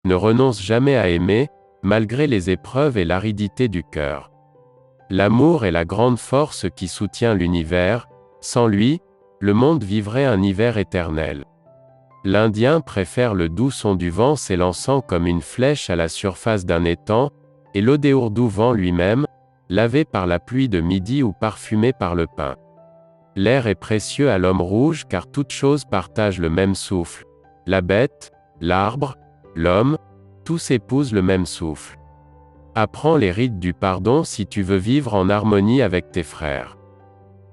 ne renonce jamais à aimer, malgré les épreuves et l'aridité du cœur. L'amour est la grande force qui soutient l'univers, sans lui, le monde vivrait un hiver éternel. L'Indien préfère le doux son du vent s'élançant comme une flèche à la surface d'un étang, et l'odéourdou vent lui-même, lavé par la pluie de midi ou parfumé par le pin. L'air est précieux à l'homme rouge car toute chose partage le même souffle. La bête, l'arbre, l'homme, tous épousent le même souffle. Apprends les rites du pardon si tu veux vivre en harmonie avec tes frères.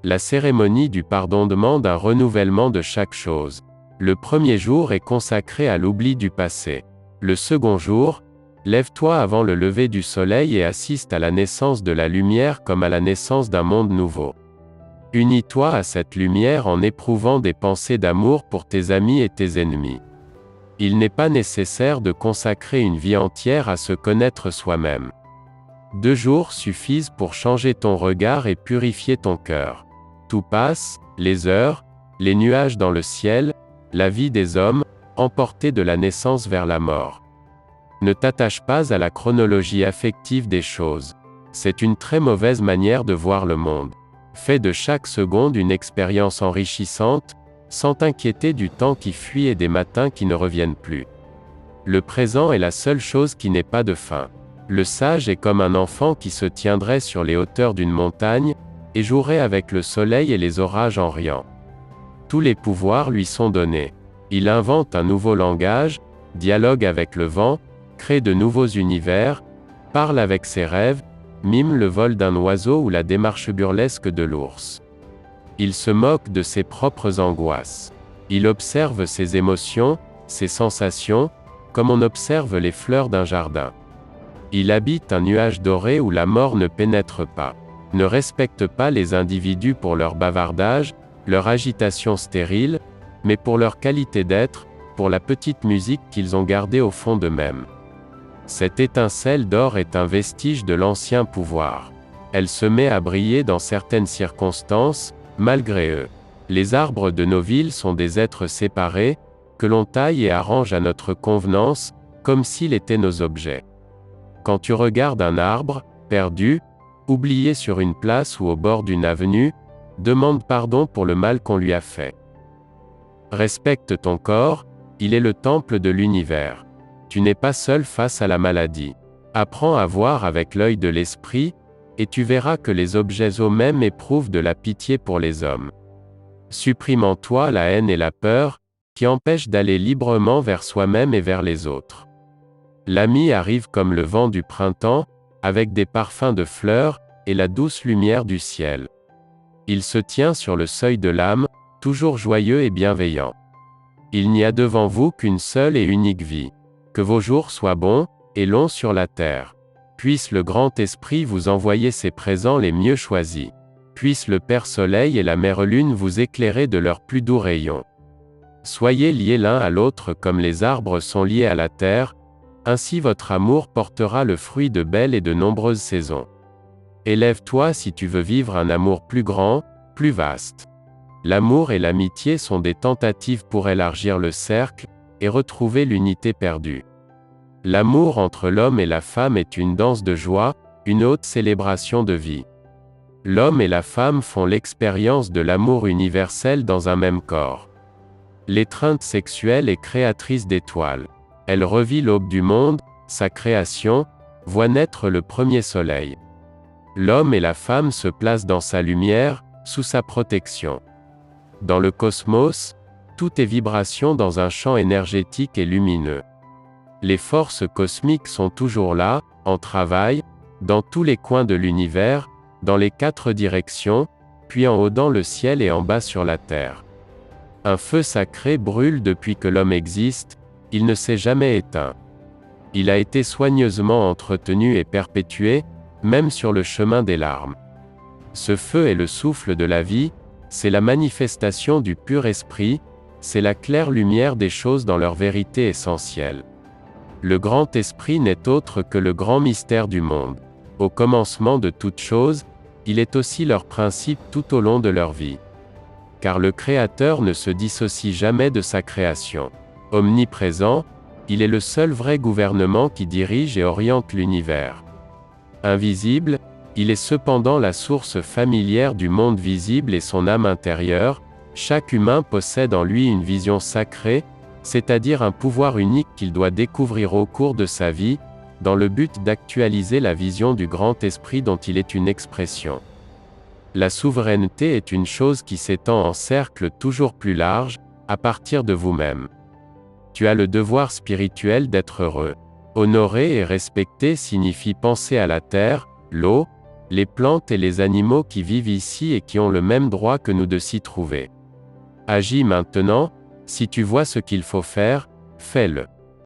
La cérémonie du pardon demande un renouvellement de chaque chose. Le premier jour est consacré à l'oubli du passé. Le second jour, lève-toi avant le lever du soleil et assiste à la naissance de la lumière comme à la naissance d'un monde nouveau. Unis-toi à cette lumière en éprouvant des pensées d'amour pour tes amis et tes ennemis. Il n'est pas nécessaire de consacrer une vie entière à se connaître soi-même. 2 jours suffisent pour changer ton regard et purifier ton cœur. Tout passe, les heures, les nuages dans le ciel, la vie des hommes, emportés de la naissance vers la mort. Ne t'attache pas à la chronologie affective des choses. C'est une très mauvaise manière de voir le monde. Fais de chaque seconde une expérience enrichissante, sans t'inquiéter du temps qui fuit et des matins qui ne reviennent plus. Le présent est la seule chose qui n'ait pas de fin. Le sage est comme un enfant qui se tiendrait sur les hauteurs d'une montagne, et jouerait avec le soleil et les orages en riant. Tous les pouvoirs lui sont donnés. Il invente un nouveau langage, dialogue avec le vent, crée de nouveaux univers, parle avec ses rêves, mime le vol d'un oiseau ou la démarche burlesque de l'ours. Il se moque de ses propres angoisses. Il observe ses émotions, ses sensations, comme on observe les fleurs d'un jardin. Il habite un nuage doré où la mort ne pénètre pas. Ne respecte pas les individus pour leur bavardage, leur agitation stérile, mais pour leur qualité d'être, pour la petite musique qu'ils ont gardée au fond d'eux-mêmes. Cette étincelle d'or est un vestige de l'ancien pouvoir. Elle se met à briller dans certaines circonstances, malgré eux. Les arbres de nos villes sont des êtres séparés, que l'on taille et arrange à notre convenance, comme s'il était nos objets. Quand tu regardes un arbre, perdu, oublié sur une place ou au bord d'une avenue, demande pardon pour le mal qu'on lui a fait. Respecte ton corps, il est le temple de l'univers. Tu n'es pas seul face à la maladie. Apprends à voir avec l'œil de l'esprit, et tu verras que les objets eux-mêmes éprouvent de la pitié pour les hommes. Supprime en toi la haine et la peur, qui empêchent d'aller librement vers soi-même et vers les autres. L'ami arrive comme le vent du printemps, avec des parfums de fleurs, et la douce lumière du ciel. Il se tient sur le seuil de l'âme, toujours joyeux et bienveillant. Il n'y a devant vous qu'une seule et unique vie. Que vos jours soient bons, et longs sur la terre. Puisse le grand esprit vous envoyer ses présents les mieux choisis. Puisse le Père Soleil et la Mère Lune vous éclairer de leurs plus doux rayons. Soyez liés l'un à l'autre comme les arbres sont liés à la terre, ainsi votre amour portera le fruit de belles et de nombreuses saisons. Élève-toi si tu veux vivre un amour plus grand, plus vaste. L'amour et l'amitié sont des tentatives pour élargir le cercle, et retrouver l'unité perdue. L'amour entre l'homme et la femme est une danse de joie, une haute célébration de vie. L'homme et la femme font l'expérience de l'amour universel dans un même corps. L'étreinte sexuelle est créatrice d'étoiles. Elle revit l'aube du monde, sa création, voit naître le premier soleil. L'homme et la femme se placent dans sa lumière, sous sa protection. Dans le cosmos, tout est vibration dans un champ énergétique et lumineux. Les forces cosmiques sont toujours là, en travail, dans tous les coins de l'univers, dans les 4 directions, puis en haut dans le ciel et en bas sur la terre. Un feu sacré brûle depuis que l'homme existe, il ne s'est jamais éteint. Il a été soigneusement entretenu et perpétué, même sur le chemin des larmes. Ce feu est le souffle de la vie, c'est la manifestation du pur esprit, c'est la claire lumière des choses dans leur vérité essentielle. Le grand esprit n'est autre que le grand mystère du monde. Au commencement de toute chose, il est aussi leur principe tout au long de leur vie. Car le Créateur ne se dissocie jamais de sa création. Omniprésent, Il est le seul vrai gouvernement qui dirige et oriente l'univers. Invisible, il est cependant la source familière du monde visible et son âme intérieure. Chaque humain possède en lui une vision sacrée, c'est-à-dire un pouvoir unique qu'il doit découvrir au cours de sa vie, dans le but d'actualiser la vision du grand esprit dont il est une expression. La souveraineté est une chose qui s'étend en cercle toujours plus large, à partir de vous-même. Tu as le devoir spirituel d'être heureux. Honorer et respecter signifie penser à la terre, l'eau, les plantes et les animaux qui vivent ici et qui ont le même droit que nous de s'y trouver. Agis maintenant, si tu vois ce qu'il faut faire, fais-le.